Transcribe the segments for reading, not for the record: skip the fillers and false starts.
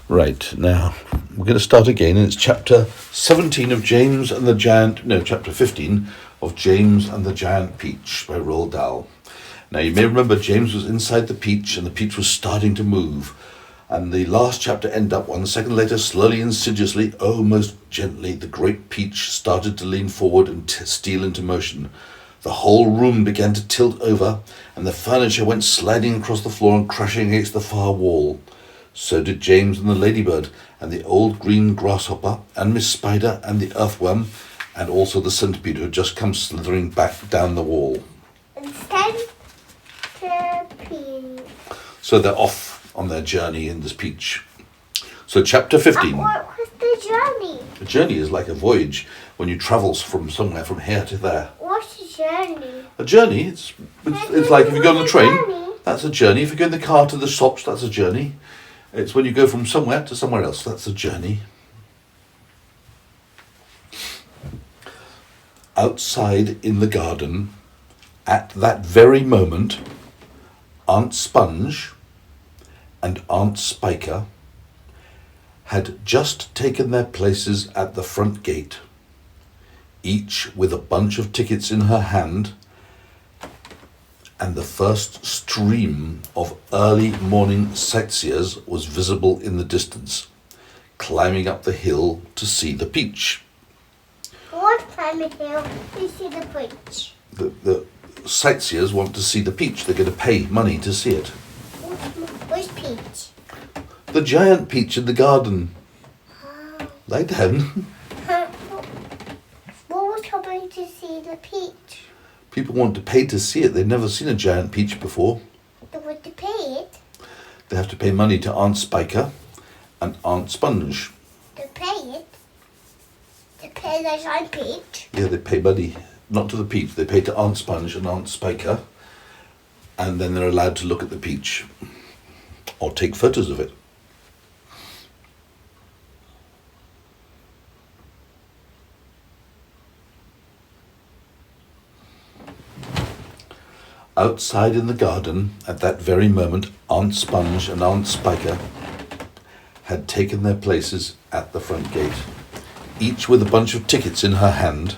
Right, now we're going to start again, and it's chapter 17 of James and the Giant, no, chapter 15 of James and the Giant Peach by Roald Dahl. Now you may remember James was inside the peach, and the peach was starting to move. And the last chapter ended up 1 second later, slowly, insidiously, oh, most gently, the great peach started to lean forward and steal into motion. The whole room began to tilt over, and the furniture went sliding across the floor and crashing against the far wall. So did James and the ladybird, and the old green grasshopper, and Miss Spider, and the earthworm, and also the centipede who had just come slithering back down the wall. Centipede. So they're off on their journey in this peach. So chapter 15. What was the journey? A journey is like a voyage when you travel from somewhere, from here to there. What's a journey? A journey, it's like if you go on the train, Journey? that's a journey. If you go in the car to the shops, that's a journey. It's when you go from somewhere to somewhere else, that's a journey. Outside in the garden, at that very moment, Aunt Sponge and Aunt Spiker had just taken their places at the front gate, each with a bunch of tickets in her hand, and the first stream of early morning sightseers was visible in the distance, climbing up the hill to see the peach. What time of hill to see the peach? The sightseers want to see the peach. They're going to pay money to see it. Which peach? The giant peach in the garden. Oh. Lie down. What was coming to see the peach? People want to pay to see it. They've never seen a giant peach before. They want to pay it? They have to pay money to Aunt Spiker and Aunt Sponge. To pay it? To pay the giant peach? Yeah, they pay money, not to the peach. They pay to Aunt Sponge and Aunt Spiker, and then they're allowed to look at the peach or take photos of it. Outside in the garden, at that very moment, Aunt Sponge and Aunt Spiker had taken their places at the front gate, each with a bunch of tickets in her hand,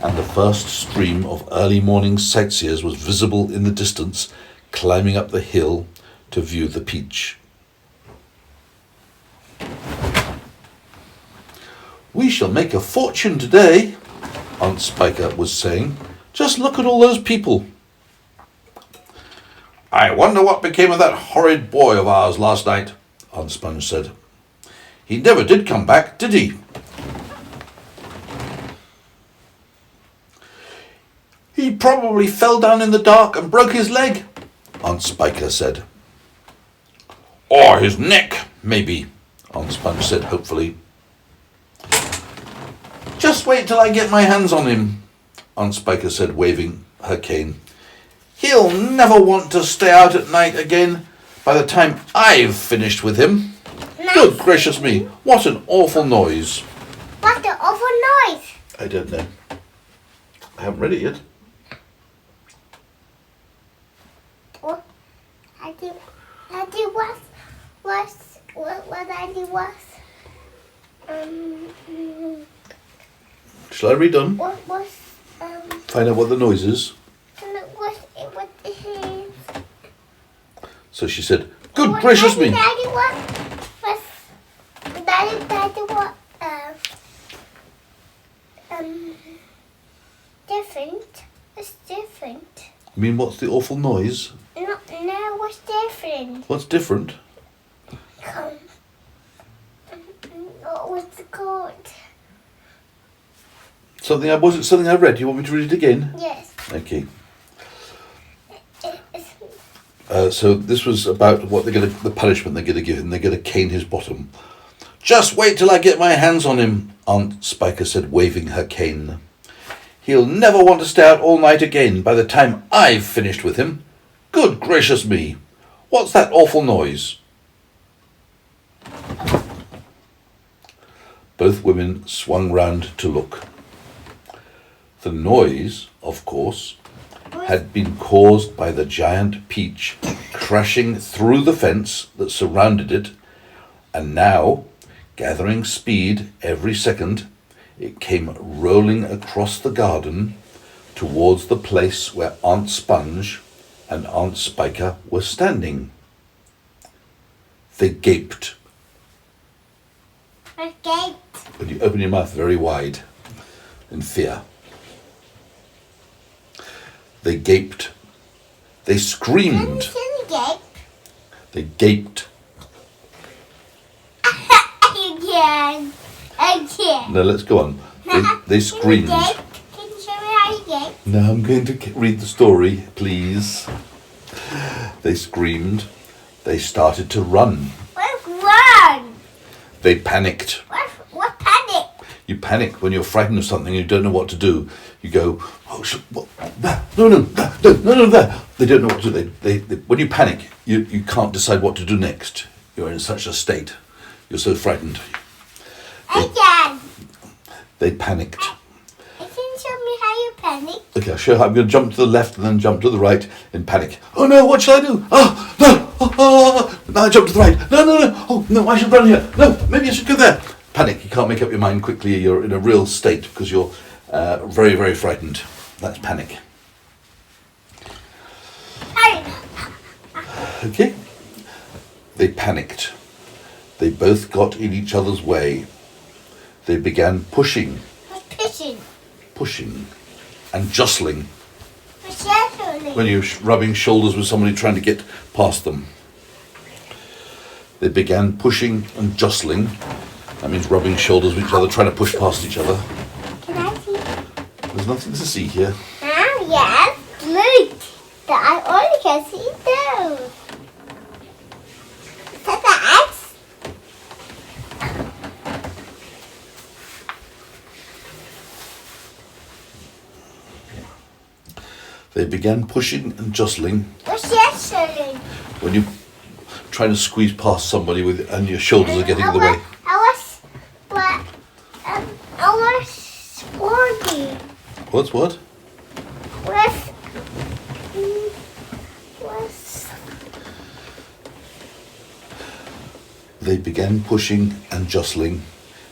and the first stream of early morning sightseers was visible in the distance, climbing up the hill to view the peach. "We shall make a fortune today," Aunt Spiker was saying. "Just look at all those people." "I wonder what became of that horrid boy of ours last night," Aunt Sponge said. "He never did come back, did he?" "He probably fell down in the dark and broke his leg," Aunt Spiker said. "Or his neck, maybe," Aunt Sponge said hopefully. "Just wait till I get my hands on him," Aunt Spiker said, waving her cane. "He'll never want to stay out at night again by the time I've finished with him. Nice. Good gracious me, what an awful noise." What the awful noise? I don't know. I haven't read it yet. What I did what I did was Shall I read on? what was Find out what the noise is. what his So she said, "Good gracious me." Daddy what different. It's different. You mean what's the awful noise? No, what's different? What's different? What's it called? Was it something I read? You want me to read it again? Yes. Okay. It's So this was about what the punishment they're gonna give him. They're gonna cane his bottom. "Just wait till I get my hands on him," Aunt Spiker said, waving her cane. "He'll never want to stay out all night again by the time I've finished with him. Good gracious me, what's that awful noise?" Both women swung round to look. The noise, of course, had been caused by the giant peach crashing through the fence that surrounded it And now, gathering speed every second, it came rolling across the garden towards the place where Aunt Sponge and Aunt Spiker were standing. They gaped. Okay. When you open your mouth very wide in fear. They gaped. They screamed. Gape. They gaped. Again. Again. Now let's go on. They screamed. Can you show me how you gape? Now I'm going to read the story, please. They screamed. They started to run. What run? They panicked. What panic? You panic when you're frightened of something and you don't know what to do. You go, oh, what? No, there. They don't know what to do. They when you panic, you can't decide what to do next. You're in such a state. You're so frightened. Again. They panicked. Can you show me how you panic? Okay, I'll show you. I'm going to jump to the left and then jump to the right in panic. Oh no, what shall I do? Oh, no. Now I jump to the right. No. Oh, no, I should run here. No, maybe I should go there. Panic. You can't make up your mind quickly. You're in a real state because you're very, very frightened. That's panic. Okay. They panicked. They both got in each other's way. They began pushing and jostling. When you're rubbing shoulders with somebody trying to get past them. They began pushing and jostling. That means rubbing shoulders with each other, trying to push past each other. Can I see? There's nothing to see here. Yes. Look. I only can see those. Is that the X? They began pushing and jostling. What's that showing? When you're trying to squeeze past somebody and your shoulders are getting in the way. I was sporty. What's what? They began pushing and jostling,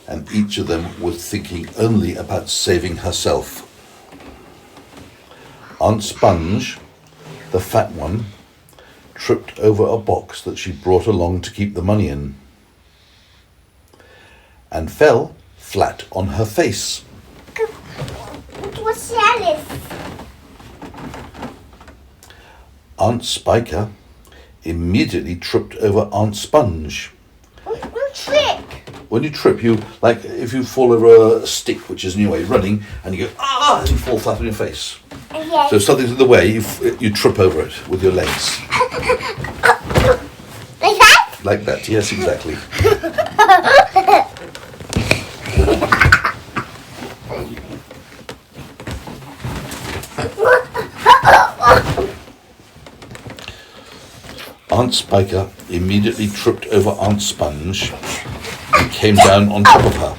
and each of them was thinking only about saving herself. Aunt Sponge, the fat one, tripped over a box that she brought along to keep the money in, and fell flat on her face. What's Alice? Aunt Spiker immediately tripped over Aunt Sponge. Trip. When you trip, like if you fall over a stick which is in your way, running, and you go, and you fall flat on your face. Yes. So if something's in the way, you trip over it with your legs. Like that? Like that, yes, exactly. Aunt Spiker immediately tripped over Aunt Sponge and came down on top of her.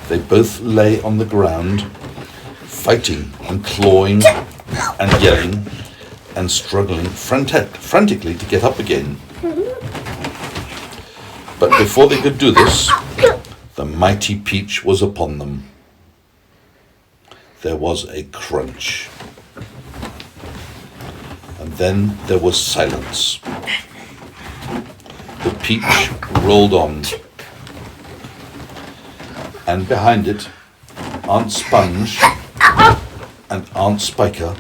They both lay on the ground, fighting and clawing and yelling and struggling frantically to get up again. But before they could do this, the mighty Peach was upon them. There was a crunch. And then there was silence. The Peach rolled on. And behind it, Aunt Sponge and Aunt Spiker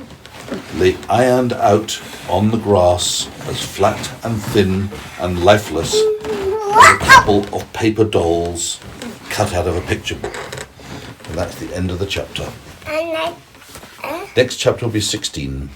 lay ironed out on the grass as flat and thin and lifeless as a couple of paper dolls cut out of a picture book. And that's the end of the chapter. Next chapter will be 16.